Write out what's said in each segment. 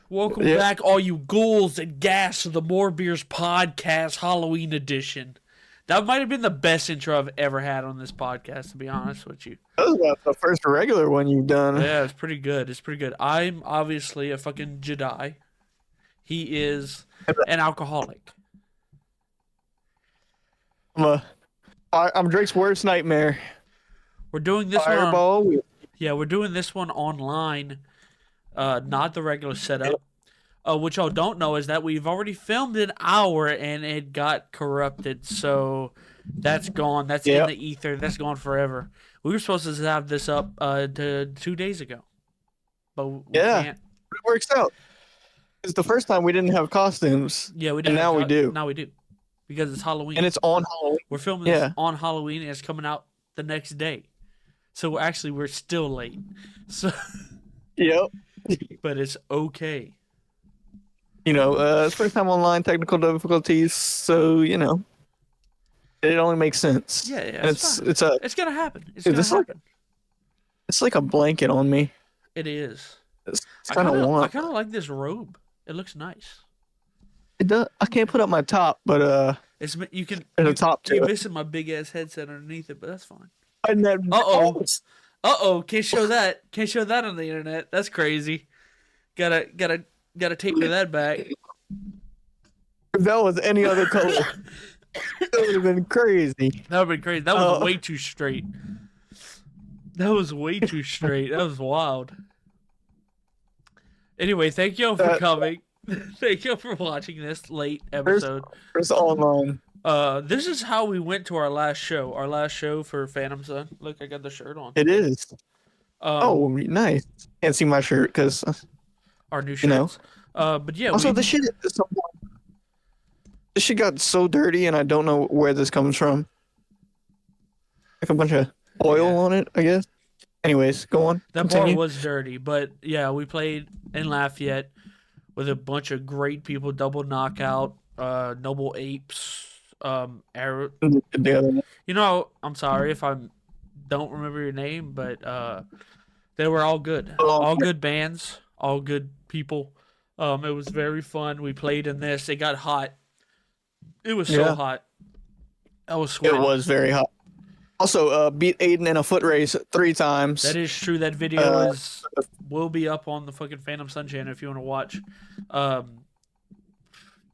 Welcome back, all you ghouls and gas, to the More Beers Podcast Halloween edition. That might have been the best intro I've ever had on this podcast, to be honest with you. That was about the first regular one you've done. Yeah, it's pretty good. It's pretty good. I'm obviously a fucking Jedi. He is an alcoholic. I'm Drake's worst nightmare. We're doing this Fireball. one. We're doing this one online, not the regular setup. What y'all don't know is that we've already filmed an hour and it got corrupted, so that's gone. That's in the ether. That's gone forever. We were supposed to have this up 2 days ago, but we can't. It works out. It's the first time we didn't have costumes. Yeah, we didn't. And now we do. Now we do, because it's Halloween. And it's on Halloween. We're filming this on Halloween, and it's coming out the next day. So we're still late. So. Yep. But it's okay. It's first time online, technical difficulties, so it only makes sense. Yeah. It's gonna happen. It's gonna happen. It's like a blanket on me. It is. It's kind of warm. I kind of like this robe. It looks nice. It does. I can't put up my top, but you can. There's a top to You're it. missing my big ass headset underneath it, but that's fine. Can't show that. Can't show that on the internet. That's crazy. Gotta take me that back. If that was any other color, it would have been crazy. That would have been crazy. That was way too straight. That was way too straight. That was wild. Anyway, thank y'all for coming. Thank y'all for watching this late episode. First online. This is how we went to our last show. Our last show for Phantom Sun. Look, I got the shirt on. It is. Nice. Can't see my shirt because our new shirts. But yeah. Also, this shit got so dirty, and I don't know where this comes from. Like a bunch of oil on it, I guess. Anyways, go on. That bar was dirty, but yeah, we played in Lafayette with a bunch of great people. Double Knockout, Noble Apes. I'm sorry if I don't remember your name, but they were all good. All good bands, all good people. It was very fun. We played in this. It got hot. It was so hot. I was sweating. It was very hot. Also, beat Aiden in a foot race 3 times. That is true. That video will be up on the fucking Phantom Sun channel if you want to watch.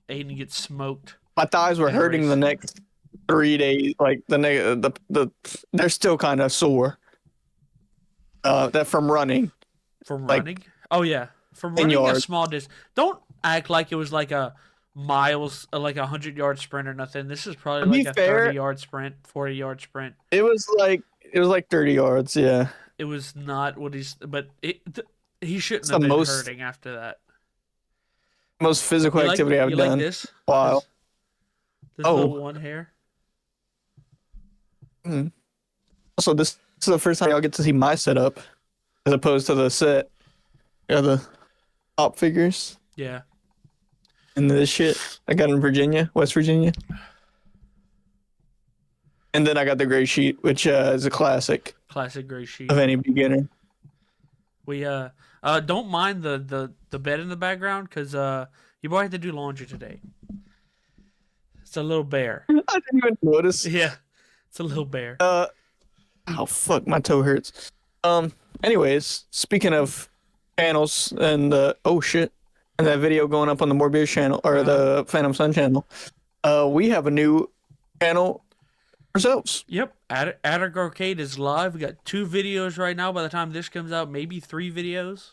Aiden gets smoked. My thighs were hurting the next 3 days. Like they're still kind of sore. That from running. From running? Oh yeah, from running a small distance. Don't act like it was like a miles, like a 100-yard sprint or nothing. This is probably like a 30-yard sprint, 40-yard sprint. It was like 30 yards. Yeah. It was not what he shouldn't have been hurting after that. Most physical activity I've done. Like this? Wow. This little one hair. Also, this is the first time y'all get to see my setup, as opposed to the set. Yeah, the top figures. Yeah. And this shit I got in Virginia, West Virginia. And then I got the gray sheet, which is a classic. Classic gray sheet of any beginner. We don't mind the bed in the background, because your boy had to do laundry today. It's a little bear. I didn't even notice. Yeah, it's a little bear. Oh fuck, my toe hurts. Anyways, speaking of channels and oh shit, and that video going up on the More Beers channel or the Phantom Sun channel, we have a new channel ourselves. Yep, Attic Arcade is live. We got 2 videos right now. By the time this comes out, maybe 3 videos.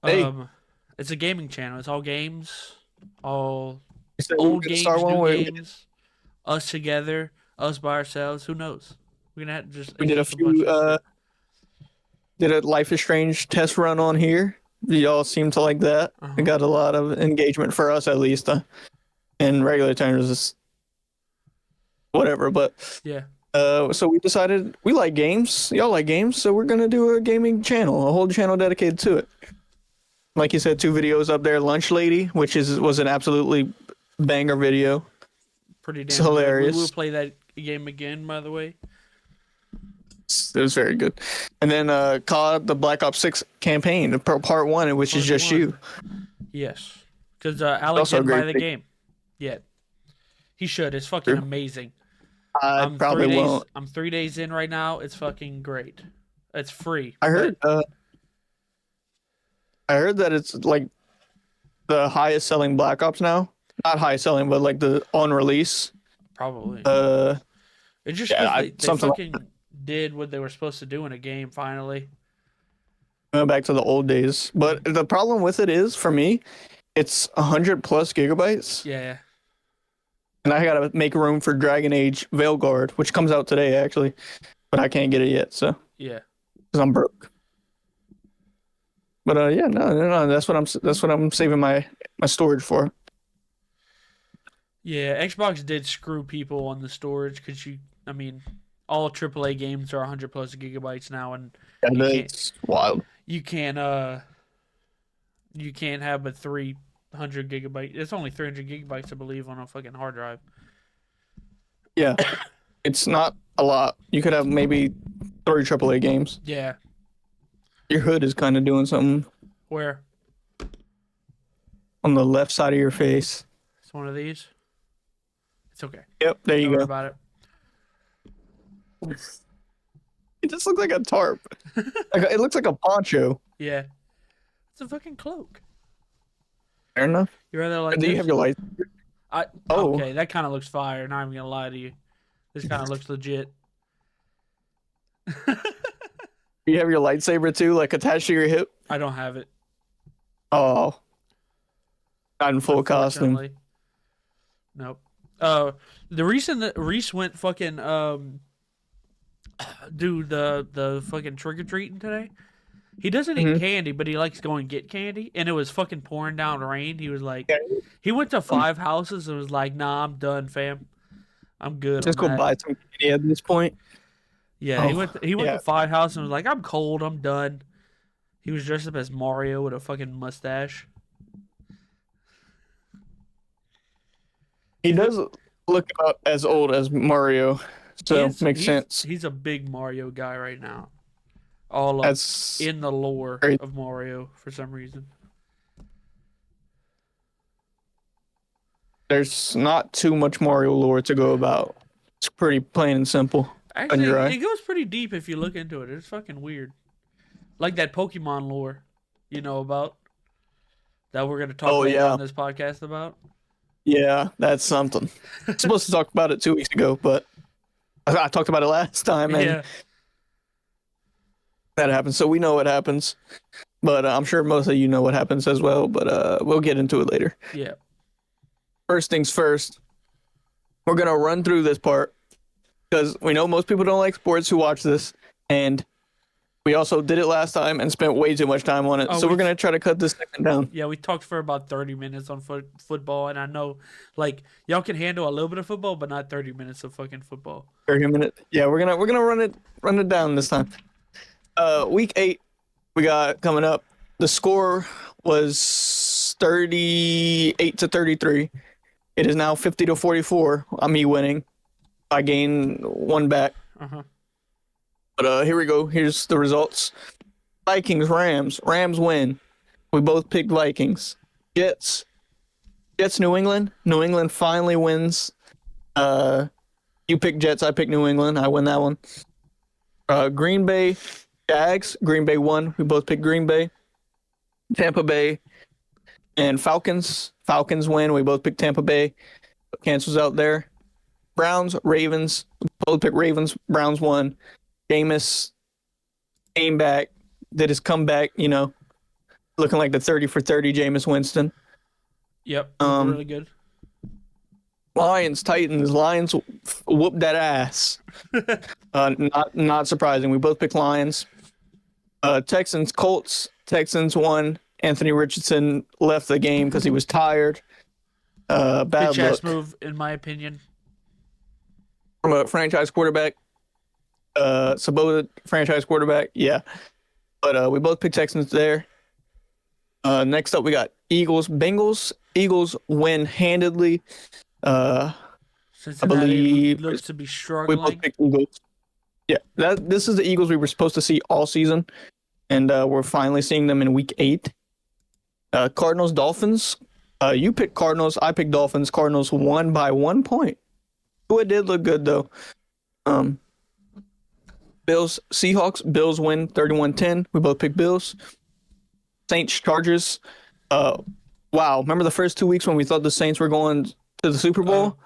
Hey. It's a gaming channel. It's all games, all So old games, new games, us together, us by ourselves. Who knows? We're gonna have just. We did a few. Did a Life is Strange test run on here. Y'all seem to like that. We got a lot of engagement for us, at least. In regular times, it's whatever. But yeah. So we decided we like games. Y'all like games, so we're gonna do a gaming channel, a whole channel dedicated to it. Like you said, 2 videos up there. Lunch Lady, which was an absolutely banger video. Pretty damn hilarious. We will play that game again, by the way. It was very good. And then COD, the Black Ops 6 campaign, part one, which is Part just you. one. Yes, because Alec Also a didn't buy great the pick. game yet. He should. It's fucking amazing. I I'm probably three days. won't. I'm 3 days in right now. It's fucking great. It's free, I but heard. I heard that it's like the highest selling Black Ops now. Not high selling, but like the on release. probably. Uh, It's just yeah, because they something like fucking did what they were supposed to do in a game finally. going back to the old days. But Mhm. the problem with it is, for me, it's 100 plus gigabytes, Yeah, and I gotta make room for Dragon Age Veilguard, which comes out today actually, but I can't get it yet, so yeah, because I'm broke. But yeah, no, that's what I'm saving my storage for. yeah. Xbox did screw people on the storage because I mean, all AAA games are 100 plus gigabytes now, and And you can't, it's wild. you can't, you can't have a 300 gigabyte. It's only 300 gigabytes, I believe, on a fucking hard drive. Yeah, it's not a lot. You could have maybe 3 AAA games. Yeah, Your hood is kind of doing something where on the left side of your face. it's one of these. It's okay. Yep, there Don't you worry go. about it. It just looks like a tarp. It looks like a poncho. Yeah, it's a fucking cloak. Fair enough. You rather like Do you have this? your light? I Oh, okay. That kind of looks fire. Not even gonna lie to you. This kind of looks legit. you have your lightsaber too, like attached to your hip. I don't have it, Oh, not in full costume. unfortunately. Nope. The reason that Reese went fucking do the fucking trick or treating today. He doesn't eat Mm-hmm. candy, but he likes going get candy. And it was fucking pouring down rain. He was like, Yeah, he went to 5 houses and was like, "Nah, I'm done, fam. I'm good on just go that." buy some candy at this point. Yeah, Oh, he went yeah. to 5 houses and was like, "I'm cold. I'm done." He was dressed up as Mario with a fucking mustache. He He's a does look about as old as Mario, he so is makes sense. he's a big Mario guy right now. All up That's in the lore great. of Mario for some reason. There's not too much Mario lore to go about. It's pretty plain and simple on your Actually, eye. it goes pretty deep if you look into it. It's fucking weird. Like that Pokemon lore you know about that we're gonna talk Oh later yeah, on this podcast about. yeah, that's something. Supposed to talk about it 2 weeks ago, but I talked about it last time, and Yeah, that happened. So we know what happens, but I'm sure most of you know what happens as well. But we'll get into it later. yeah. First things first, we're gonna run through this part because we know most people don't like sports who watch this, and we also did it last time and spent way too much time on it. Oh, So we're we gonna try to cut this segment down. yeah we talked for about 30 minutes on football, and I know like y'all can handle a little bit of football, but not 30 minutes of fucking football. For a minute. Yeah, we're gonna run it down this time. Week 8 we got coming up. The score was 38-33. It is now 50-44. I'm me winning. I gain one back. Uh huh. But here we go. Here's the results. Vikings, Rams. Rams win. We both picked Vikings. Jets. Jets, New England. New England finally wins. Uh, you pick Jets. I pick New England. I win that one. Green Bay, Jags. Green Bay won. We both picked Green Bay. Tampa Bay and Falcons. Falcons win. We both picked Tampa Bay. Cancels out there. Browns, Ravens. We both picked Ravens. Browns won. Jameis came back, did his comeback, looking like the 30 for 30 Jameis Winston. Yep. Looked Um, really good. Lions, Titans, Lions whooped that ass. Not surprising. We both picked Lions. Texans, Colts. Texans won. Anthony Richardson left the game because he was tired. Bad Bitch ass look move, in my opinion. from a franchise quarterback. Supposed franchise quarterback. Yeah. But we both picked Texans there. Next up, we got Eagles, Bengals. Eagles win handedly. I Cincinnati believe looks to be we both struggling. picked Eagles. Yeah, this is the Eagles we were supposed to see all season, and we're finally seeing them in Week 8. Cardinals, Dolphins. You picked Cardinals. I picked Dolphins. Cardinals won by 1 point. Oh, it did look good though. Um, Bills, Seahawks. Bills win 31-10. We both picked Bills. Saints, Chargers. Uh, wow. Remember the first 2 weeks when we thought the Saints were going to the Super Uh, Bowl?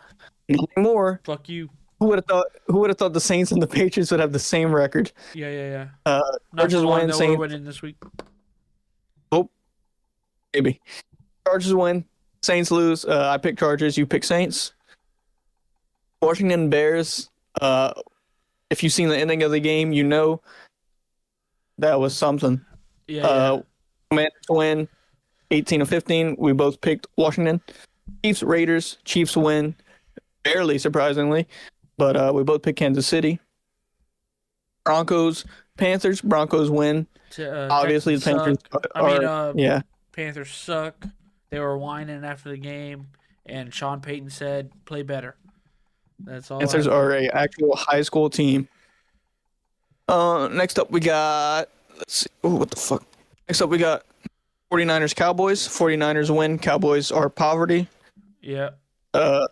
Nothing more. fuck you. Who would have thought? Who would have thought the Saints and the Patriots would have the same record? Yeah, yeah, yeah. Uh, Not for Chargers long win. though. We're Saints. winning this week. Oh, maybe. Chargers win. Saints lose. I pick Chargers. You pick Saints. Washington Bears. If you've seen the ending of the game, you know that was something. Yeah, yeah. Commanders win 18-15. We both picked Washington. Chiefs Raiders. Chiefs win barely, surprisingly, but we both picked Kansas City. Broncos Panthers. Broncos win. Obviously, the Texans Panthers suck. yeah. Panthers suck. They were whining after the game, and Sean Payton said, "Play better." That's all. Panthers are a actual high school team. Next up we got let's see. Oh, what the fuck? Next up we got 49ers Cowboys. 49ers win. Cowboys are poverty. Yeah. The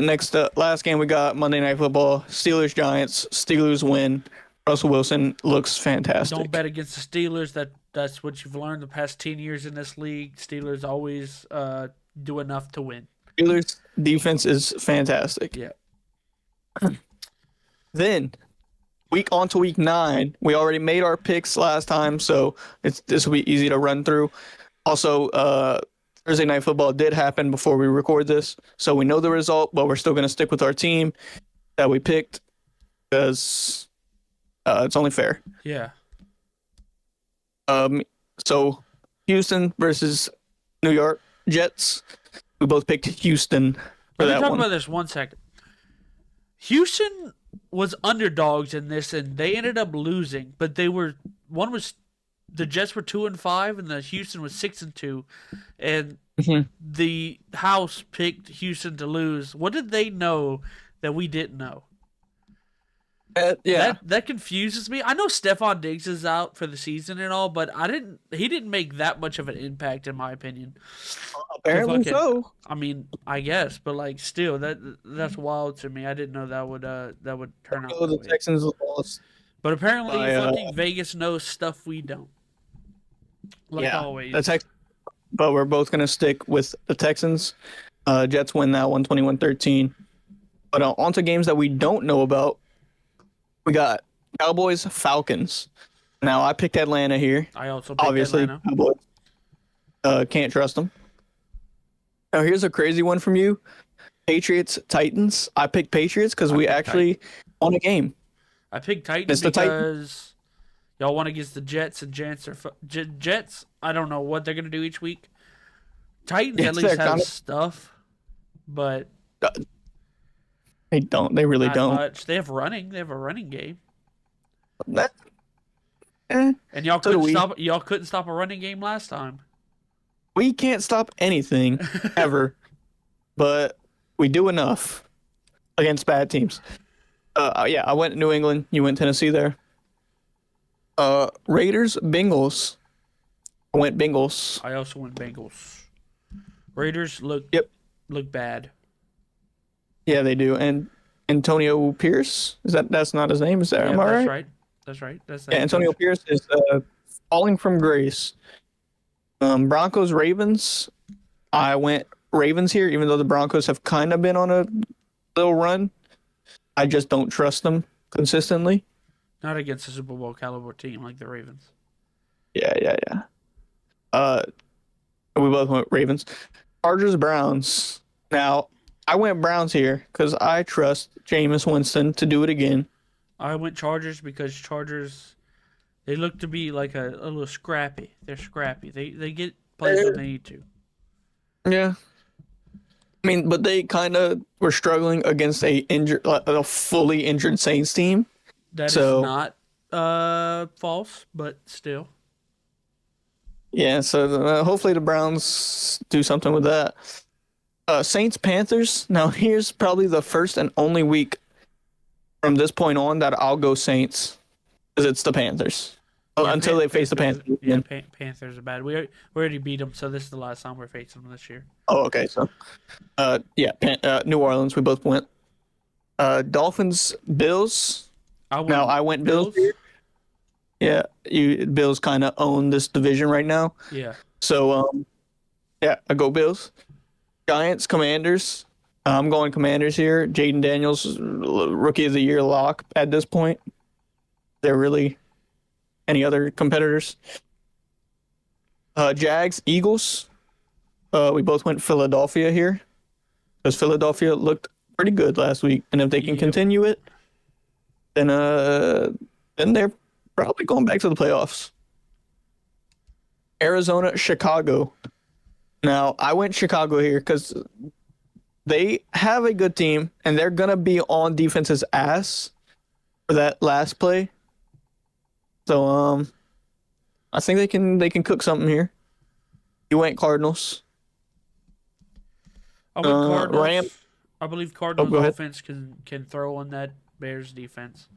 next last game we got Monday Night Football. Steelers Giants. Steelers win. Russell Wilson looks fantastic. Don't bet against the Steelers. That's what you've learned the past 10 years in this league. Steelers always do enough to win. Steelers defense is fantastic. Yeah. Then week on to week 9. We already made our picks last time, so this will be easy to run through. Also, Thursday Night Football did happen before we record this, so we know the result, but we're still going to stick with our team that we picked because it's only fair. Yeah. So Houston versus New York Jets. We both picked Houston for Let me that talk one. about this 1 second. Houston was underdogs in this, and they ended up losing. But the Jets were 2-5, and the Houston was 6-2, and the house picked Houston to lose. What did they know that we didn't know? Yeah, That confuses me. I know Stephon Diggs is out for the season and all, but he didn't make that much of an impact in my opinion. apparently so. I mean, I guess, but like still that's wild to me. I didn't know that would turn out The that way. Texans lost. But apparently by, fucking Vegas knows stuff we don't. Like always. But we're both going to stick with the Texans. Jets win that one 21-13. But on to games that we don't know about. We got Cowboys, Falcons. Now, I picked Atlanta here. I also picked Obviously, Atlanta. Cowboys. Can't trust them. Now, here's a crazy one from you. Patriots, Titans. I picked Patriots because we actually won a game. I picked Titans because y'all won against the Jets, and Jets. I don't know what they're gonna do each week. Titans at least have stuff, but they don't. They really not don't. much. They have running. They have a running game, That, and y'all so do couldn't we. stop. Y'all couldn't stop a running game last time. We can't stop anything ever, but we do enough against bad teams. Yeah, I went New England. You went Tennessee there. Raiders, Bengals. I went Bengals. I also went Bengals. Raiders look bad. Yeah, they do. And Antonio Pierce, that's not his name? Is that am I that's right? right. That's right. That's Yeah, Antonio Pierce is falling from grace. Broncos, Ravens. I went Ravens here, even though the Broncos have kind of been on a little run. I just don't trust them consistently. Not against a Super Bowl caliber team like the Ravens. Yeah. We both went Ravens. Chargers, Browns. Now, I went Browns here because I trust Jameis Winston to do it again. I went Chargers because Chargers, they look to be like a little scrappy. They're scrappy. They get plays when they need to. Yeah. I mean, but they kind of were struggling against a fully injured Saints team. That is not false, but still. Yeah, so hopefully the Browns do something with that. Saints, Panthers. Now, here's probably the first and only week from this point on that I'll go Saints because it's the Panthers Yeah, until they face the Panthers. Panthers Yeah, again. Panthers are bad. We already beat them, so this is the last time we're facing them this year. Oh, okay. So, yeah, New Orleans. We both went. Dolphins, Bills. I Now went I went Bills Bills. here. Yeah, you Bills kind of own this division right now. Yeah, So, yeah, I go Bills. Giants, Commanders. I'm going Commanders here. Jaden Daniels, rookie of the year lock at this point. There really any other competitors? Jags, Eagles. We both went Philadelphia here because Philadelphia looked pretty good last week, and if they can yep. continue it, then they're probably going back to the playoffs. Arizona, Chicago. Now I went Chicago here because they have a good team, and they're gonna be on defense's ass for that last play. So I think they can cook something here. You went Cardinals. I went Ram. Cardinals. I believe Oh, Cardinals go ahead. offense can throw on that Bears defense.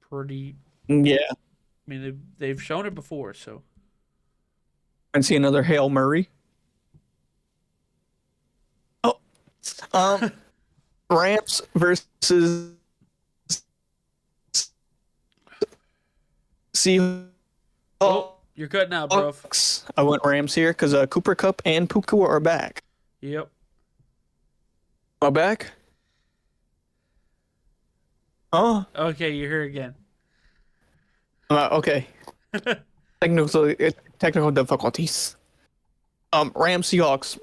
Pretty. Yeah, I mean, they've shown it before, so and see another Hail Murray. Oh, um, Rams versus Seahawks. oh, you're cutting out, bro. I went Rams here because Cooper Cup and Puka are back. Yep. Am I back? Oh, Okay, you're here again. okay. Technical difficulties. Rams Seahawks.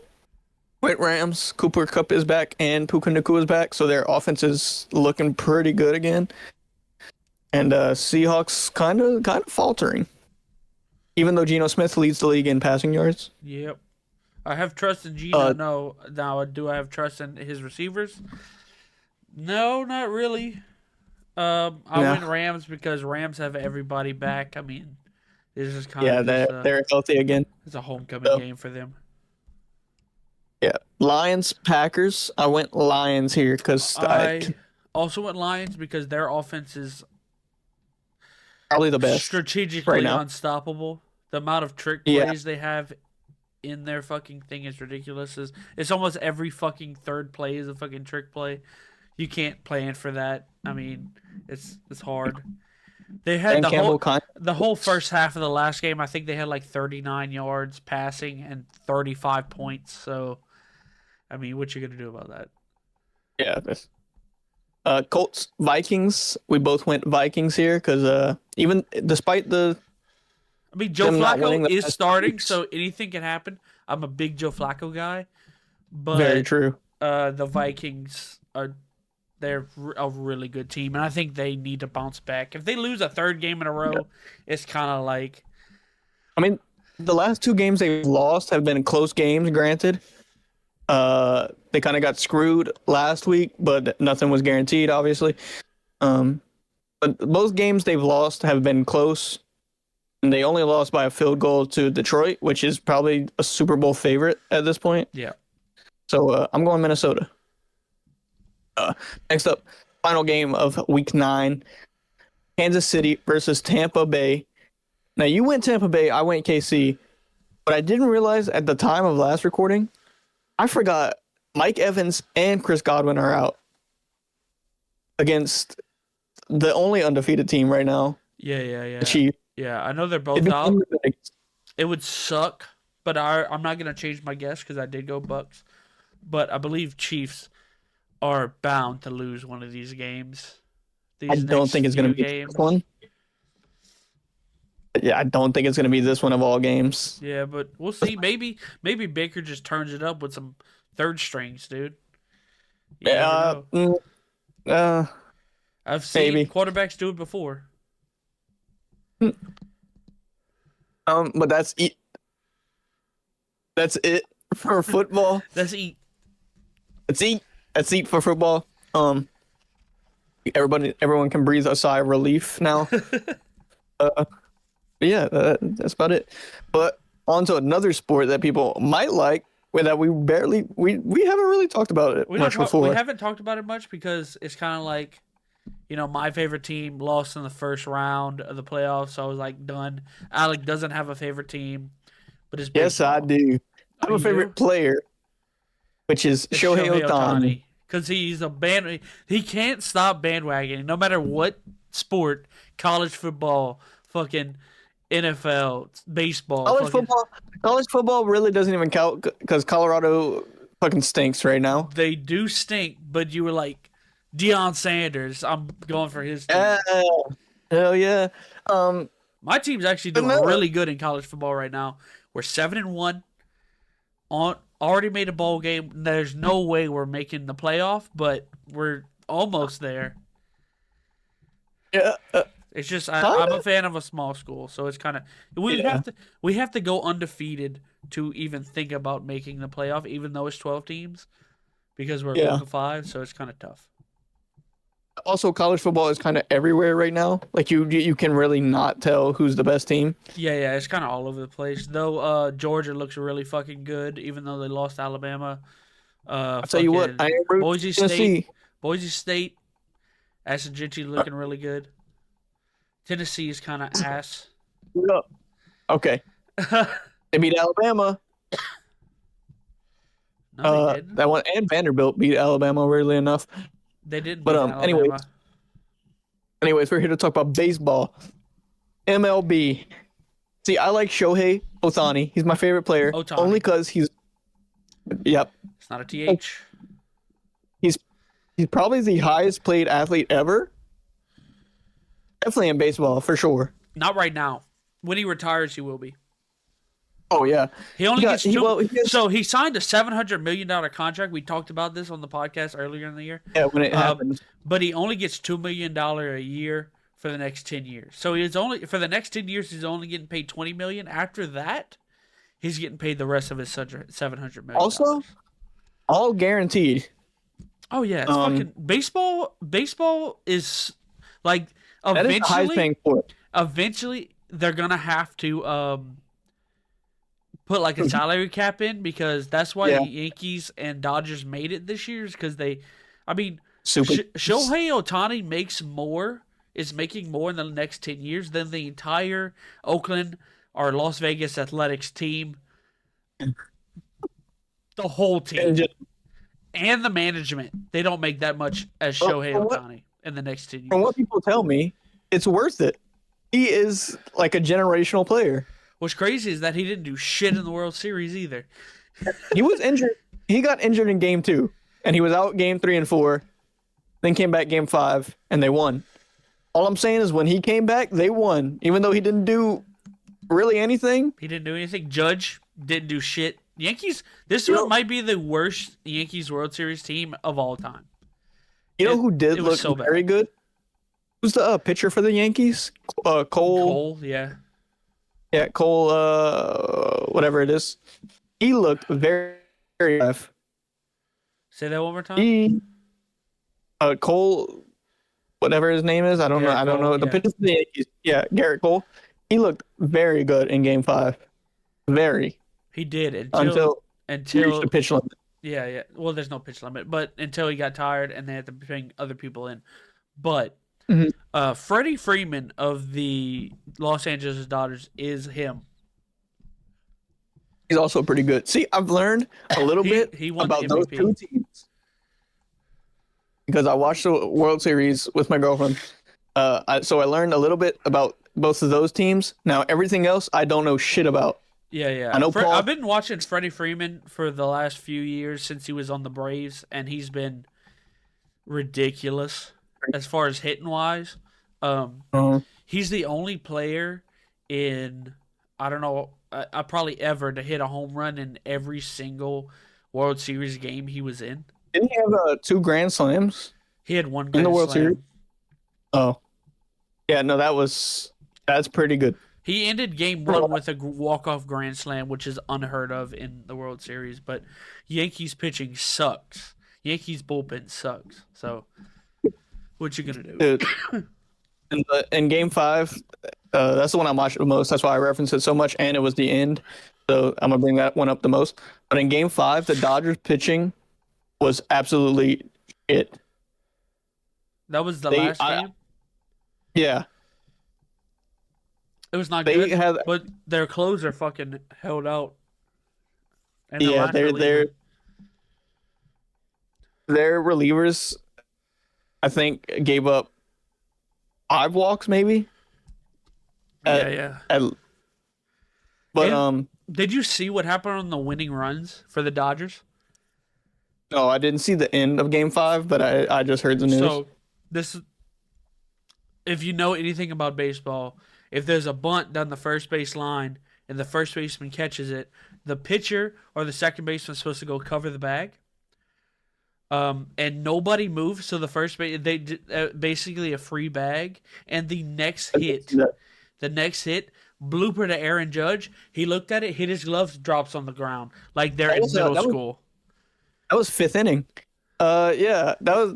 Wait, Rams. Cooper Cup is back and Puka Nakua is back, so their offense is looking pretty good again. And Seahawks kind of faltering, even though Geno Smith leads the league in passing yards. Yep. I have trust in Gino. No, now do I have trust in his receivers? No, not really. I No. went Rams because Rams have everybody back. I mean, this is kind Yeah, of they're just they're healthy again. it's a homecoming So, game for them. yeah, Lions Packers. I went Lions here because I I also went Lions because their offense is probably the best strategically right now. unstoppable. The amount of trick Yeah, plays they have in their fucking thing is ridiculous. It's almost every fucking third play is a fucking trick play. You can't plan for that. I mean, it's hard. They had Dan Campbell kind. the whole first half of the last game. I think they had like 39 yards passing and 35 points. So, I mean, what you gonna do about that? Yeah. Colts Vikings. We both went Vikings here because even despite I mean, Joe them not winning Flacco the is past starting, weeks, so anything can happen. I'm a big Joe Flacco guy, very but true. the Vikings are they're a really good team, and I think they need to bounce back. If they lose a third game in a row, it's kind of like I mean, the last two games they've lost have been close games. Granted, they kind of got screwed last week, but nothing was guaranteed, obviously. But both games they've lost have been close, and they only lost by a field goal to Detroit, which is probably a Super Bowl favorite at this point. yeah. So I'm going Minnesota. Next up, final game of Week 9, Kansas City versus Tampa Bay. Now you went Tampa Bay, I went KC, but I didn't realize at the time of last recording, I forgot Mike Evans and Chris Godwin are out against the only undefeated team right now, Yeah. the Chiefs. Yeah, I know they're It'd both be out. interesting. It would suck, but I'm not gonna change my guess because I did go Bucks. But I believe Chiefs are bound to lose one of these games. I These don't next think it's going few to be games. this one. Yeah, I don't think it's going to be this one of all games. Yeah, but we'll see. Maybe Baker just turns it up with some third strings, dude. You never know. Uh, I've seen maybe. quarterbacks do it before. But that's it for football. That's eat. That's it for football. Everyone can breathe a sigh of relief now. But yeah, that's about it. But on to another sport that people might like, that we haven't really talked about it much before. We haven't talked about it much because it's kind of like My favorite team lost in the first round of the playoffs, so I was like done. Alec doesn't have a favorite team, but it's Yes, I baseball. do. I Oh, have a you do? favorite player, which is It's Shohei Shohei Ohtani. Otani because he's a band. He can't stop bandwagoning, no matter what sport, college football, fucking NFL, baseball, College fucking. football, college football really doesn't even count because Colorado fucking stinks right now. They do stink, but you were like Deion Sanders. I'm going for his Yeah, team. hell yeah. Um, My team's actually but doing no, really good in college football right now. We're 7-1. On already made a bowl game. There's no way we're making the playoff, but we're almost there. yeah, It's just kinda, I'm a fan of a small school, so it's kind of yeah, we have to go undefeated to even think about making the playoff, even though it's 12 teams, because we're a yeah. group of five, so it's kind of tough. Also, college football is kind of everywhere right now. Like you can really not tell who's the best team. Yeah, it's kind of all over the place. Though Georgia looks really fucking good, even though they lost to Alabama. I tell you what, I Fucking am rooting for Boise State, Tennessee. Boise State, Gentry Uh, looking really good. Tennessee is kind of ass. yeah. Okay, No, they beat Alabama. they didn't. That one and Vanderbilt beat Alabama. Weirdly enough, They didn't but beat anyways, Alabama. we're here to talk about baseball. MLB. See, I like Shohei Ohtani. He's my favorite player only Otani. because yep, It's not a TH. he's he's probably the highest played athlete ever. Definitely in baseball for sure. Not right now. When he retires, he will be. Oh yeah, He only gets two. he gets, So he signed a $700 million contract. We talked about this on the podcast earlier in the year. yeah, when it Uh, happens. but he only gets $2 million a year for the next 10 years. So he's only for the next 10 years he's only getting paid $20 million. After that, he's getting paid the rest of his $700 million. Also, all guaranteed. Oh yeah, it's Um, fucking baseball. Baseball is like that is the highest eventually, paying sport. eventually they're gonna have to put like a salary cap in because that's why Yeah, the Yankees and Dodgers made it this year is because I mean, super. Shohei Otani is making more in the next 10 years than the entire Oakland or Las Vegas Athletics team, the whole And team, and the management. They don't make that much as well, Shohei Otani in the next 10 from years. what people tell me, it's worth it. He is like a generational player. What's crazy is that he didn't do shit in the World Series either. He was injured. He got injured in game 2, and he was out game 3 and 4. Then came back game 5, and they won. All I'm saying is when he came back, they won, even though he didn't do really anything. He didn't do anything. Judge didn't do shit. Yankees. This You one know, might be the worst Yankees World Series team of all time. you know It who did it was look so very bad. good? Who's the pitcher for the Yankees? Cole. Cole, yeah. Yeah, Cole. Whatever it is. He looked very, very rough. Say that one more time. He, Cole, whatever his name is. I don't know. Garrett I don't Cole, know the yeah. pitcher for the Yankees. Yeah, Garrett Cole. He looked very good in game 5. Very He did until he reached the until pitch limit. yeah. Well, there's no pitch limit, but until he got tired and they had to bring other people in. But Mhm. Freddie Freeman of the Los Angeles Dodgers is him. He's also pretty good. See, I've learned a little bit He won the about those MVP. two teams because I watched the World Series with my girlfriend. So I learned a little bit about both of those teams. Now everything else I don't know shit about. Yeah. I know Paul. I've been watching Freddie Freeman for the last few years since he was on the Braves, and he's been ridiculous as far as hitting wise. Um, Uh, he's the only player in I don't know, I probably ever to hit a home run in every single World Series game he was in. didn't he have 2 Grand Slams He had one in the grand World Series? slam. Oh, yeah. No, that's pretty good. He ended game one with a walk-off grand slam, which is unheard of in the World Series. But Yankees pitching sucks. Yankees bullpen sucks. So what you gonna do? Dude, in game 5, that's the one I watched the most. That's why I referenced it so much, and it was the end. So I'm gonna bring that one up the most. But in game 5, the Dodgers pitching was absolutely shit. That was the They, last game. yeah, It was not they good, had, but their closer fucking held out, and the yeah, last reliever. their relievers, I think, gave up 5 walks maybe Yeah, at, yeah. at but And did you see what happened on the winning runs for the Dodgers? no, I didn't see the end of Game 5, but I just heard the news. So this, if you know anything about baseball, if there's a bunt down the first base line and the first baseman catches it, the pitcher or the second baseman is supposed to go cover the bag. And nobody moves, so the first base basically a free bag, and the next hit, blooper to Aaron Judge. He looked at it, hit his gloves, drops on the ground like they're That in was middle school. that was fifth inning. Yeah, that was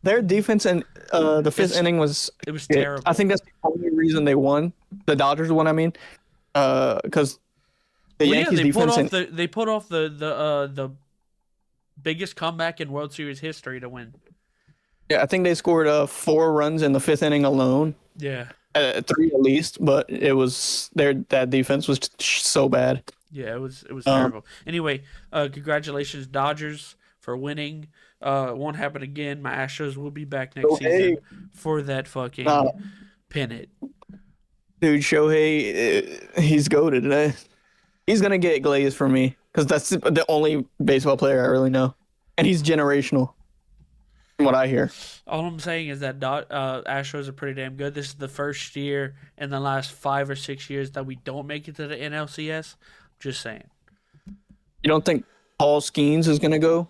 their defense, and the fifth It's inning was it was it. I terrible. think that's the only reason they won. The Dodgers won, I mean, because the Well, yeah, Yankees defense and they put off the biggest comeback in World Series history to win. yeah, I think they scored 4 runs in the fifth inning alone, Yeah, 3 at least. But it was their that defense was so bad. yeah, it was Um, terrible. Anyway, congratulations Dodgers for winning. It won't happen again. My Astros will be back next Shohei, season for that nah, fucking pennant. dude, Shohei, he's goated. He's gonna get glazed for me because that's the only baseball player I really know, and he's generational, from what I hear. All I'm saying is that Astros are pretty damn good. This is the first year in the last 5 or 6 years that we don't make it to the NLCS. Just saying, You don't think Paul Skeens is gonna go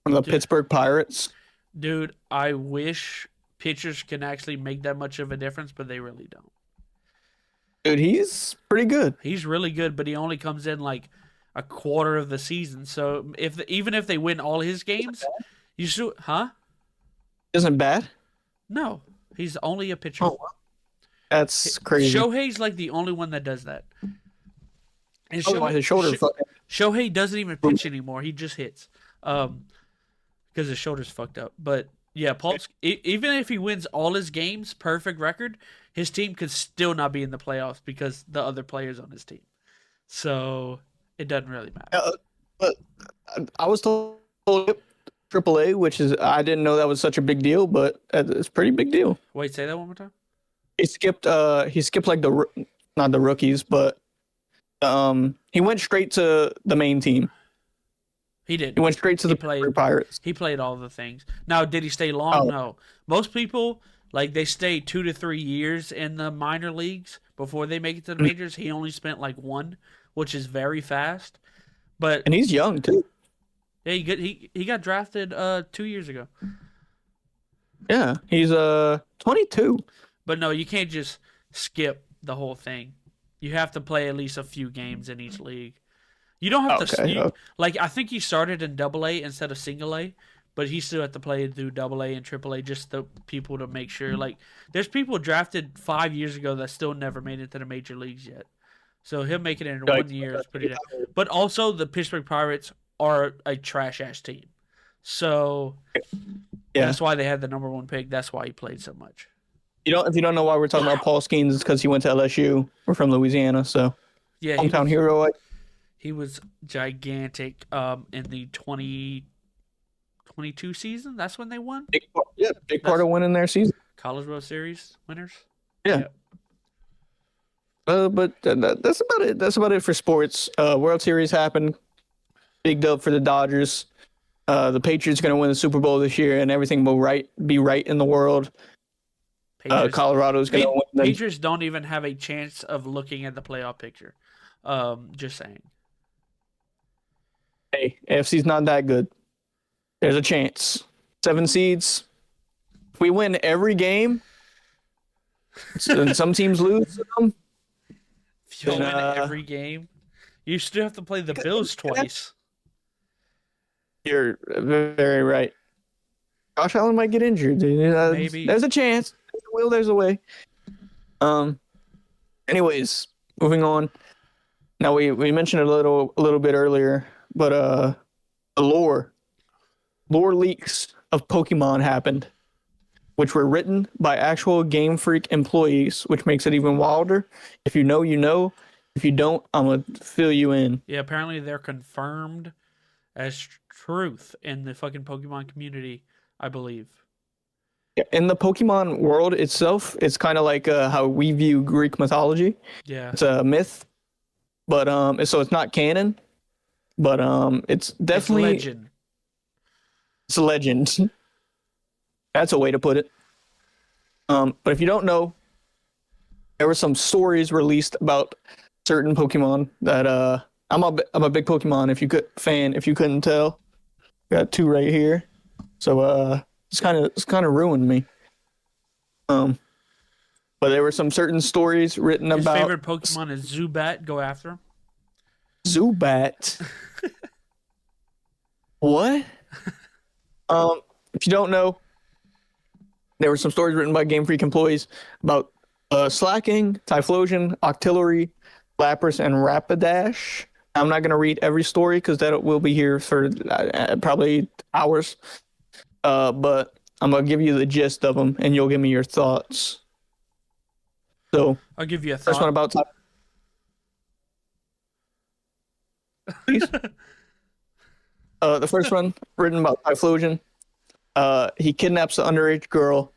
from the dude. Pittsburgh Pirates? Dude, I wish pitchers can actually make that much of a difference, but they really don't. Dude, he's pretty good. He's really good, but he only comes in like a quarter of the season. So even if they win all his games, you still, huh? Isn't bad. No, he's only a pitcher. Oh, that's crazy. Shohei's like the only one that does that. And Oh, his shoulder. Shohei doesn't even pitch anymore. He just hits, because his shoulder's fucked up. But yeah, even if he wins all his games, perfect record, his team could still not be in the playoffs because the other players on his team. So it doesn't really matter. But I was told AAA, which is I didn't know that was such a big deal, but it's a pretty big deal. Wait, say that one more time. He skipped like not the rookies, but he went straight to the main team. He He didn't. went straight to He the played. Pirates. He played all the things. Now, did he stay long? Oh, No. Most people like they stay 2 to 3 years in the minor leagues before they make it to the majors. He only spent like one, which is very fast. But and he's young too. yeah, he got drafted 2 years ago. Yeah, he's 22. But no, you can't just skip the whole thing. You have to play at least a few games in each league. You don't have to Okay. like I think he started in Double A instead of Single A, but he still had to play through Double A and Triple A just the people to make sure. Like there's people drafted 5 years ago that still never made it to the major leagues yet. So him making it in Like, 1 year is pretty. But also the Pittsburgh Pirates are a trash ass team, so yeah. that's why they had the number one pick. That's why he played so much. If you don't know why we're talking about Paul Skeens, it's because he went to LSU. We're from Louisiana, so Yeah, hometown hero. he was gigantic in the 2022 season. That's when they won Big part of winning their season. College World Series winners. Yeah. Yep. But that's about it. That's about it for sports. World Series happened. Big dub for the Dodgers. The Patriots going to win the Super Bowl this year, and everything will be right in the world. Colorado's going to win. Patriots don't even have a chance of looking at the playoff picture. Just saying. Hey, AFC's not that good. There's a chance. 7 seeds. If we win every game, and some teams lose some. If you Then, win every game, you still have to play the Bills twice. You're very right. Josh Allen might get injured. Maybe. There's a chance. There's a will. There's a way. Anyways, moving on. Now we mentioned a little bit earlier, but the lore leaks of Pokemon happened. which were written by actual Game Freak employees, which makes it even wilder. If you know, you know. If you don't, I'm gonna fill you in. Yeah, apparently they're confirmed as truth in the fucking Pokemon community, I believe. In the Pokemon world itself, it's kind of like how we view Greek mythology. Yeah, It's a myth, but so it's not canon, but it's it's definitely legend. it's a legend. That's a way to put it. But if you don't know, there were some stories released about certain Pokemon that I'm a big Pokemon if you couldn't tell. Got two right here. So it's kind of ruined me. Um but there were some certain stories written His about favorite Pokemon is Zubat. Go after him. Zubat. What? If you don't know, there were some stories written by Game Freak employees about Slacking, Typhlosion, Octillery, Lapras, and Rapidash. I'm not going to read every story because that will be here for probably hours. But I'm going to give you the gist of them and you'll give me your thoughts. So, I'll give you a first one thought. about please. The first one written about Typhlosion. He kidnaps an underage girl,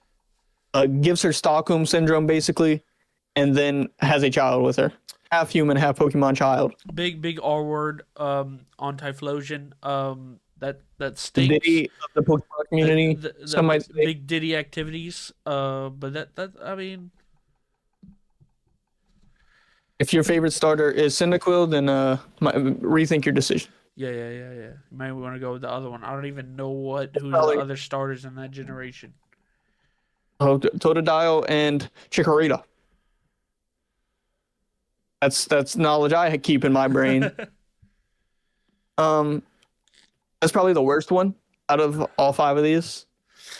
gives her Stockholm syndrome basically, and then has a child with her. Half human, half Pokemon child. Big R word on Typhlosion. That The stinks. Diddy of the Pokemon community, The some might say. big Diddy activities. But that I mean, If your favorite starter is Cyndaquil, then rethink your decision. yeah. You might want to go with the other one. I don't even know who's the Probably other starters in that generation. Totodile and Chikorita. That's knowledge I keep in my brain. Um, that's probably the worst one out of all five of these.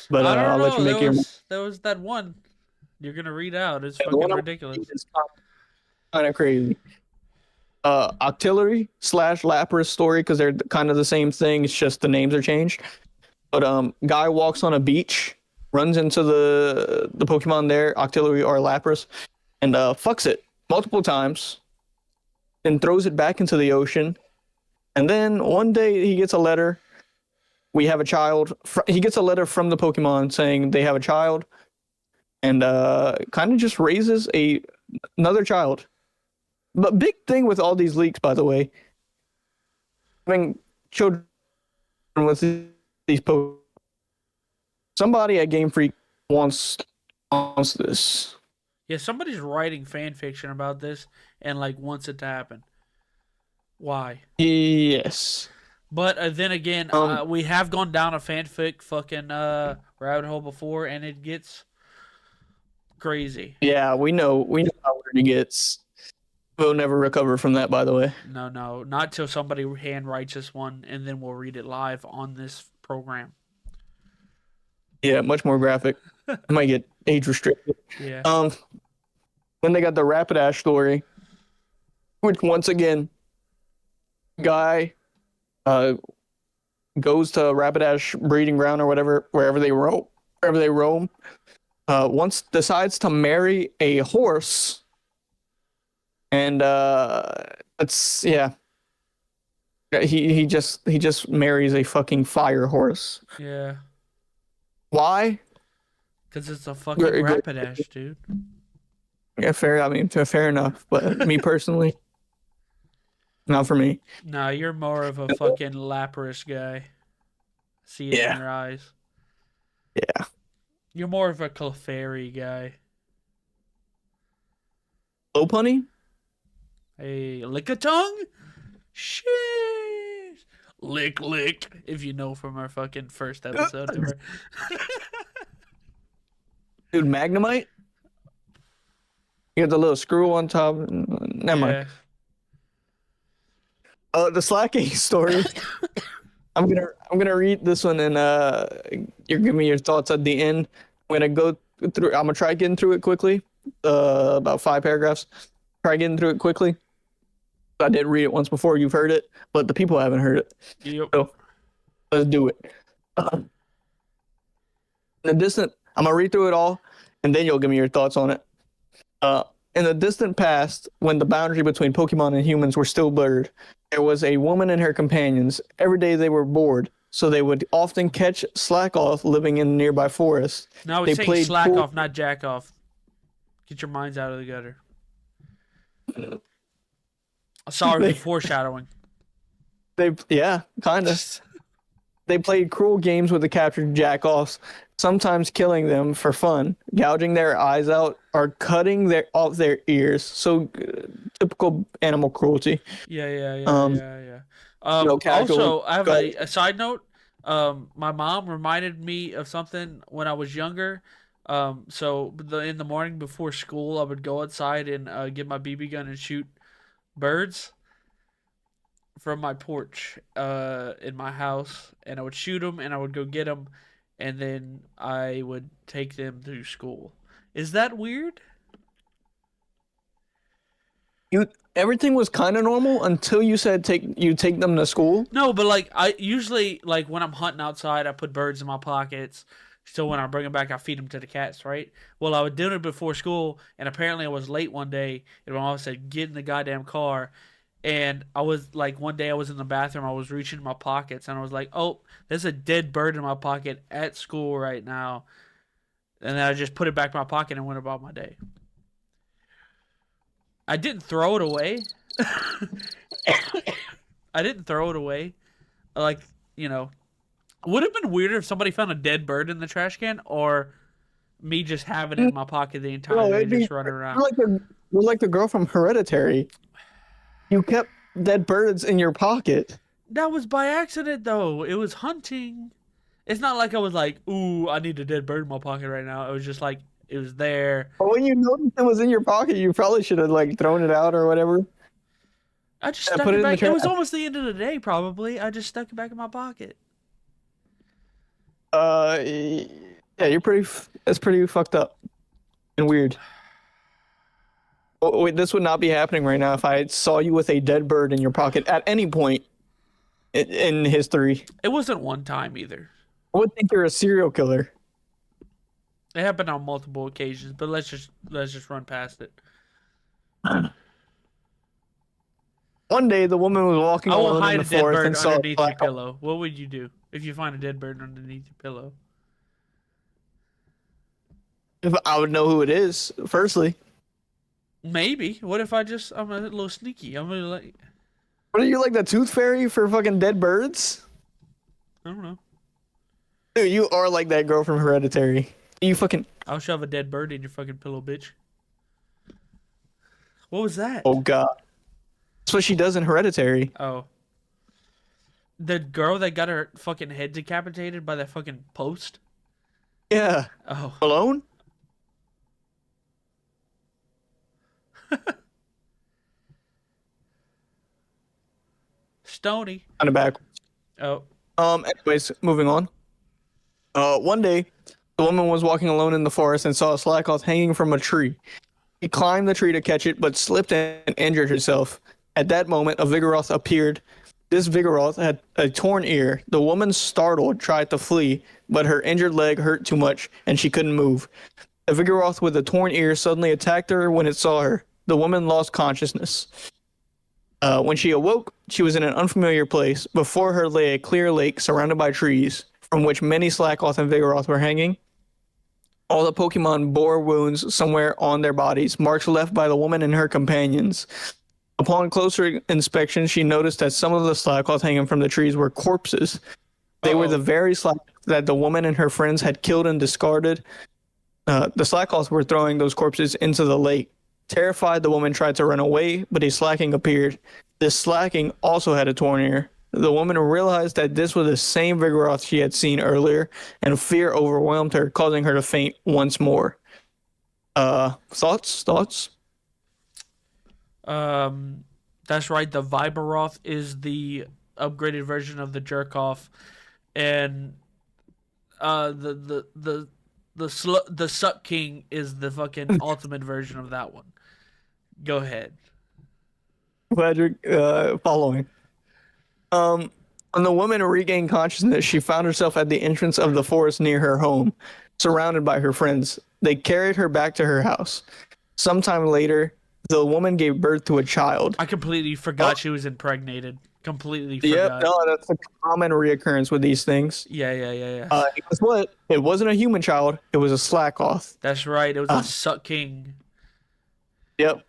But I don't I'll let you know. make your. There was that one you're gonna read out. It's The fucking one I'm ridiculous. is kind of crazy. Octillery slash Lapras story because they're kind of the same thing. It's just the names are changed. But guy walks on a beach, runs into the Pokemon there, Octillery or Lapras, and fucks it multiple times, and throws it back into the ocean. And then one day he gets a letter. We have a child. He gets a letter from the Pokemon saying they have a child, and kind of just raises another child. But big thing with all these leaks, by the way, having children with these Pokemon. Somebody at Game Freak wants this. Yeah, somebody's writing fan fiction about this and like wants it to happen. Why? Yes. But then again, Um. we have gone down a fanfic fucking rabbit hole before, and it gets crazy. Yeah, we know how weird it gets. We'll never recover from that, by the way. No, not till somebody hand writes us one, and then we'll read it live on this program. Yeah, much more graphic. I might get age restricted. Yeah, Um. Then they got the Rapidash story, which once again, guy uh goes to Rapidash breeding ground or whatever, wherever they roam. Once decides to marry a horse, and it's yeah. He just marries a fucking fire horse. yeah, Why? because it's a fucking Gr- gr- Rapidash, dude. Yeah, fair. I mean, fair enough. But me personally, not for me. Nah, you're more of a fucking Lapras guy. See it in Yeah, your eyes. yeah. You're more of a Clefairy guy. Low punny. Hey, lick a tongue? Shit. Lick. If you know from our fucking first episode ever. Dude, Magnemite. You got the little screw on top. Never mind. Yeah. The slacking story. I'm gonna read this one and you're giving me your thoughts at the end. I'm gonna go through. I'm gonna try getting through it quickly. About 5 paragraphs. Try getting through it quickly. I did read it once before. You've heard it, but the people haven't heard it. Yep. So let's do it. In the distant I'm gonna read through it all, and then you'll give me your thoughts on it. Uh, in the distant past, when the boundary between Pokemon and humans were still blurred, there was a woman and her companions. Every day they were bored, so they would often catch Slackoth living in nearby forests. Now it's They saying played slack cool. off, not jack off. Get your minds out of the gutter. Sorry for They, foreshadowing. yeah, kinda. They played cruel games with the captured jackoffs, sometimes killing them for fun, gouging their eyes out, or cutting their off their ears. So typical animal cruelty. Yeah, yeah, yeah, Um, yeah, yeah. casual. Also, I have Go ahead. a side note. My mom reminded me of something when I was younger. In the morning before school, I would go outside and get my BB gun and shoot birds from my porch in my house, and I would shoot them, and I would go get them, and then I would take them to school. Is that weird? You everything was kind of normal until you said take them to school. No, but like I usually like when I'm hunting outside, I put birds in my pockets. So when I bring them back, I feed them to the cats, right? Well, I was doing it before school, and apparently I was late one day, and my mom said, "Get in the goddamn car." And I was like, one day I was in the bathroom, I was reaching in my pockets, and I was like, "Oh, there's a dead bird in my pocket at school right now." And then I just put it back in my pocket and went about my day. I didn't throw it away. I didn't throw it away. Like, you know, would have been weirder if somebody found a dead bird in the trash can, or me just having it in my pocket the entire No, day, it'd be just running around. you're like the girl from Hereditary. You kept dead birds in your pocket. That was by accident, though. It was hunting. It's not like I was like, "Ooh, I need a dead bird in my pocket right now." It was just like it was there. But when you noticed it was in your pocket, you probably should have like thrown it out or whatever. I just Yeah, stuck put it it in the back. It trash. was almost the end of the day, probably. I just stuck it back in my pocket. Yeah, that's pretty fucked up and weird. Oh, wait, this would not be happening right now if I saw you with a dead bird in your pocket at any point in history. It wasn't one time either. I would think you're a serial killer. It happened on multiple occasions, but let's just run past it. One day, the woman was walking I will alone in hide the a dead forest bird and saw a underneath your black. pillow. What would you do if you find a dead bird underneath your pillow? If I would know who it is, firstly. Maybe. What if I'm a little sneaky? I'm gonna like What are you like the tooth fairy for fucking dead birds? I don't know. Dude, you are like that girl from Hereditary. You fucking. I'll shove a dead bird in your fucking pillow, bitch. What was that? Oh god. That's what she does in Hereditary. Oh. The girl that got her fucking head decapitated by that fucking post? Yeah. Oh. Alone? Stony. On the back. Oh. Anyways, moving on. One day, the woman was walking alone in the forest and saw a slackoth hanging from a tree. He climbed the tree to catch it, but slipped and injured herself. At that moment, a Vigoroth appeared. This Vigoroth had a torn ear. The woman, startled, tried to flee, but her injured leg hurt too much, and she couldn't move. The Vigoroth with a torn ear suddenly attacked her when it saw her. The woman lost consciousness. When she awoke, she was in an unfamiliar place. Before her lay a clear lake surrounded by trees, from which many Slackoth and Vigoroth were hanging. All the Pokemon bore wounds somewhere on their bodies, marks left by the woman and her companions. Upon closer inspection, she noticed that some of the Slackoth hanging from the trees were corpses. They were Uh-oh. the very Slackoth that the woman and her friends had killed and discarded. The Slackoth were throwing those corpses into the lake. Terrified, the woman tried to run away, but a Slacking appeared. This Slacking also had a torn ear. The woman realized that this was the same Vigoroth she had seen earlier, and fear overwhelmed her, causing her to faint once more. Thoughts? That's right. The Viberoth is the upgraded version of the Jerkoff, and the Suck King is the fucking ultimate version of that one. Go ahead. Glad you're following. When the woman regained consciousness, she found herself at the entrance of the forest near her home. surrounded by her friends. They carried her back to her house. Sometime later, the woman gave birth to a child. I completely Oh, forgot she was impregnated. Completely yep, forgot. no, that's a common reoccurrence with these things. Yeah, yeah, yeah, yeah. Guess what? It wasn't a human child. It was a slackoth. That's right. It was a Uh, suck king. yep.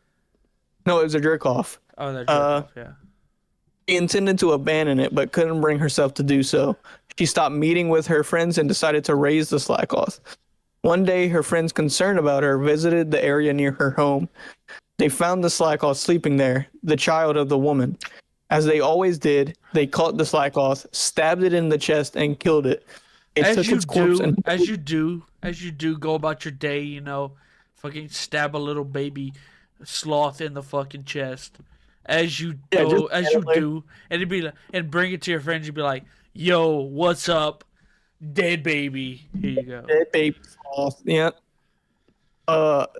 No, it was a jerk off. Oh, that jerk Uh, off. Yeah. she intended to abandon it, but couldn't bring herself to do so. She stopped meeting with her friends and decided to raise the slackoth. One day, her friends, concerned about her, visited the area near her home. They found the slackoth sleeping there, the child of the woman. As they always did, they caught the slackoth, stabbed it in the chest, and killed it. It As took you its corpse do, and as you do, as you do, go about your day. Fucking stab a little baby sloth in the fucking chest. As you yeah, just go, as you do, and it'd be like, and bring it to your friends. You'd be like, "Yo, what's up, dead baby? Here you go." dead baby sloth. Yeah.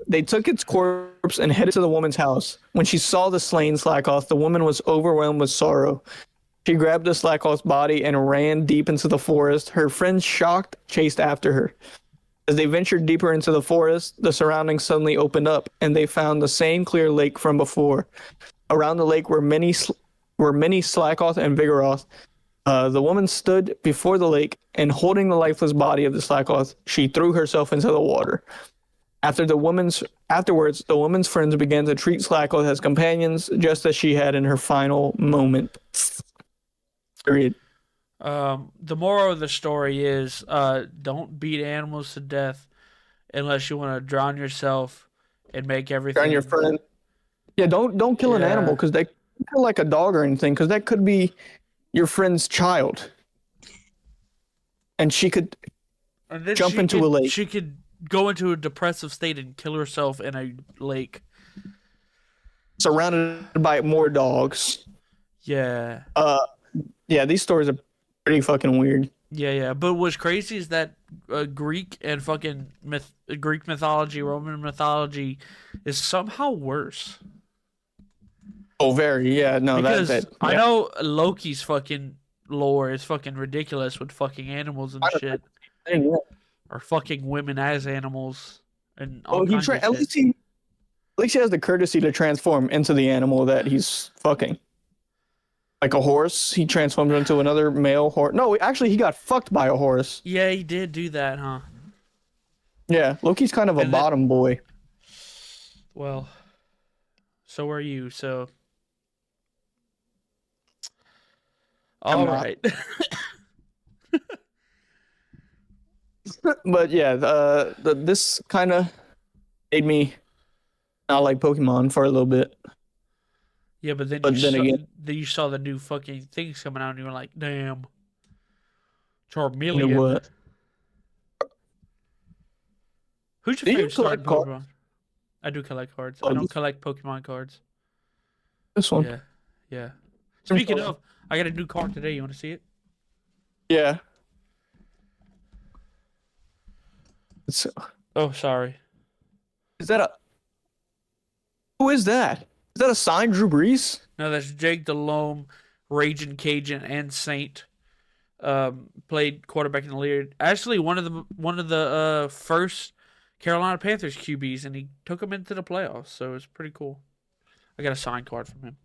They took its corpse and headed to the woman's house. When she saw the slain slackoth, the woman was overwhelmed with sorrow. She grabbed the slackoth's body and ran deep into the forest. Her friends, shocked, chased after her. As they ventured deeper into the forest, the surroundings suddenly opened up, and they found the same clear lake from before. Around the lake were many slackoth and vigoroth. The woman stood before the lake, and holding the lifeless body of the slackoth, she threw herself into the water. Afterwards, the woman's friends began to treat Slackoth as companions, just as she had in her final moment. Period. The moral of the story is, don't beat animals to death unless you want to drown yourself and make On your everything. friend. Yeah, don't kill an animal Yeah, because they kill like a dog or anything because that could be your friend's child, and she could and then jump she into a could lake she could go into a depressive state and kill herself in a lake. surrounded by more dogs. Yeah, Uh, yeah, these stories are pretty fucking weird. yeah, yeah. But what's crazy is that Greek and Greek mythology, Roman mythology, is somehow worse. Oh, very. Yeah, no, Because I yeah. know Loki's fucking lore is fucking ridiculous with fucking animals and shit, or fucking women as animals and all Oh, kinds of at shit. least he has the courtesy to transform into the animal that he's fucking. Like a horse, he transformed into another male horse. No, actually, he got fucked by a horse. Yeah, he did do that, huh? Yeah, Loki's kind of a And then, bottom boy. well, so are you. So, I'm all not. right. But yeah, this kind of made me not like Pokemon for a little bit. Yeah, but But then again, then you saw the new fucking things coming out, and you were like, damn, you know Charmeleon. what? Who's your Do you favorite starting collect cards? Pokemon? I do collect cards. I Oh, don't collect Pokemon cards. this one. Yeah, yeah. Speaking of, I got a new card today. You want to see it? Yeah. It's, Oh, sorry. is that a? Who is that? Is that a signed Drew Brees? No, that's Jake Delhomme, Raging Cajun, and Saint. Played quarterback in the league. Actually, one of the first Carolina Panthers QBs, and he took him into the playoffs. So it's pretty cool. I got a signed card from him.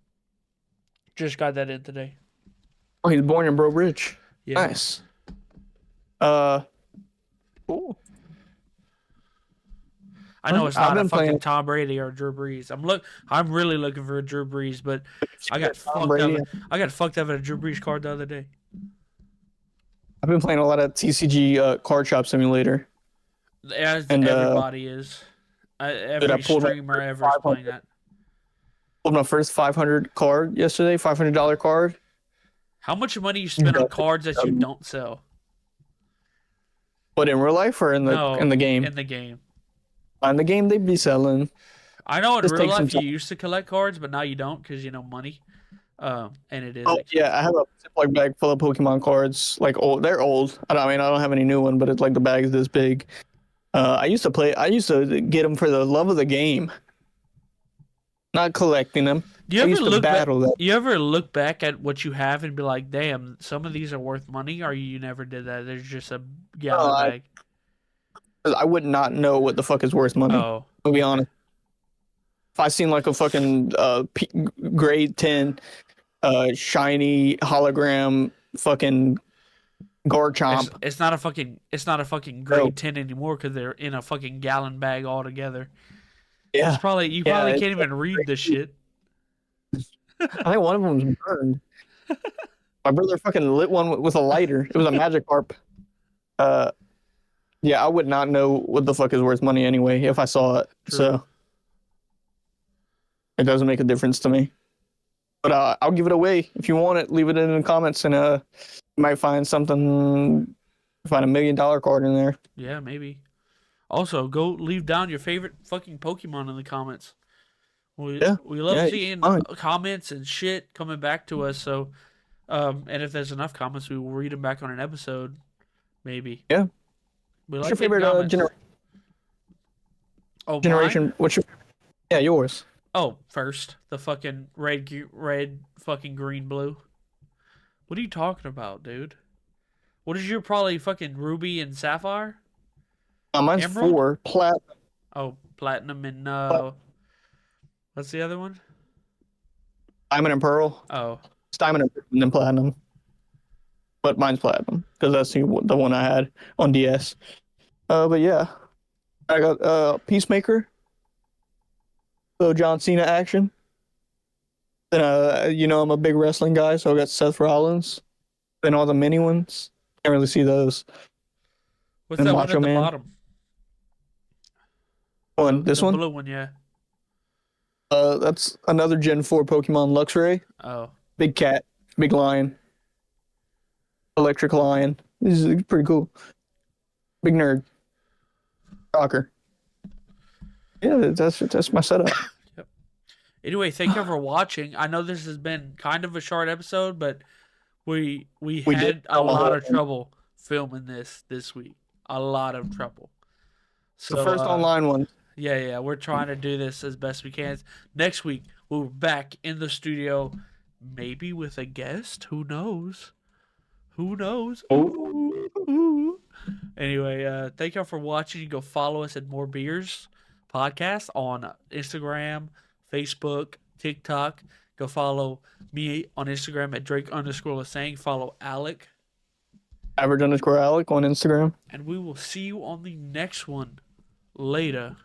Just got that in today. Oh, he's born in Bro Bridge. Yeah. Nice. Uh, cool. I know it's I've not a been fucking playing Tom Brady or Drew Brees. I'm really looking for a Drew Brees, but I got Tom fucked Brady. up. I got fucked up at a Drew Brees card the other day. I've been playing a lot of TCG Card Shop Simulator, As and everybody is. dude, I Every streamer ever is playing that. pulled my first 500 card yesterday, $500 card. How much money you spend on cards that you don't sell? But in real life or in No, the game? in the game. On the game, they'd be selling. I know in Just real take some life you time. used to collect cards, but now you don't because money. And it is Oh expensive. yeah, I have a Ziploc bag full of Pokemon cards. Like old, they're old. I don't have any new one, but it's like the bag's this big. I used to play. I used to get them for the love of the game, not collecting them. Do you I ever used to look back? battle that. You ever look back at what you have and be like, "Damn, some of these are worth money," or you never did that? There's just a No, gallon bag. 'Cause I would not know what the fuck is worth money. Oh, To be honest, if I seen like a fucking grade 10 shiny hologram fucking it's Garchomp, it's not a fucking no, grade 10 anymore because they're in a fucking gallon bag altogether. It's yeah, probably you yeah, probably it's can't even read this shit. I think one of them was burned. My brother fucking lit one with a lighter. It was a Magikarp. Uh, yeah, I would not know what the fuck is worth money anyway if I saw it. True. So it doesn't make a difference to me. But I'll give it away if you want it. Leave it in the comments, and you might find something. Find $1 million card in there. Yeah, maybe. Also, go leave down your favorite fucking Pokemon in the comments. Yeah, We love yeah, seeing fine. comments and shit coming back to us. So, and if there's enough comments, we will read them back on an episode. Maybe Yeah. we What's your like getting favorite comments. Oh, mine. generation? Yeah, yours? Oh, first the fucking red, fucking green, blue. What are you talking about, dude? What is your probably fucking ruby and sapphire? Mine's Emerald? four plat. Oh, platinum and what's the other one? Diamond and pearl. Oh, It's diamond and then platinum. But mine's platinum because that's the one I had on DS. But yeah, I got Peacemaker, so John Cena action. Then I'm a big wrestling guy, so I got Seth Rollins. Then all the mini ones. Can't really see those. what's And that one Macho at the Man. bottom? One, this The one. blue one, yeah. That's another Gen 4 Pokemon Luxray. Oh, Big cat, big lion, electric lion. This is pretty cool. Big nerd. Rocker. Yeah, that's my setup. yep. Anyway, thank you for watching. I know this has been kind of a short episode, but we We did had a film a lot whole of trouble filming this week. A lot of trouble. the So first online one. yeah, we're trying to do this as best we can. Next week we're back in the studio, maybe with a guest. Who knows? Who knows? Oh, Ooh, ooh. Anyway, thank y'all for watching. You can go follow us at More Beers Podcast on Instagram, Facebook, TikTok. Go follow me on Instagram at Drake_Lasang. Follow Alec. average underscore Alec on Instagram. And we will see you on the next one. Later.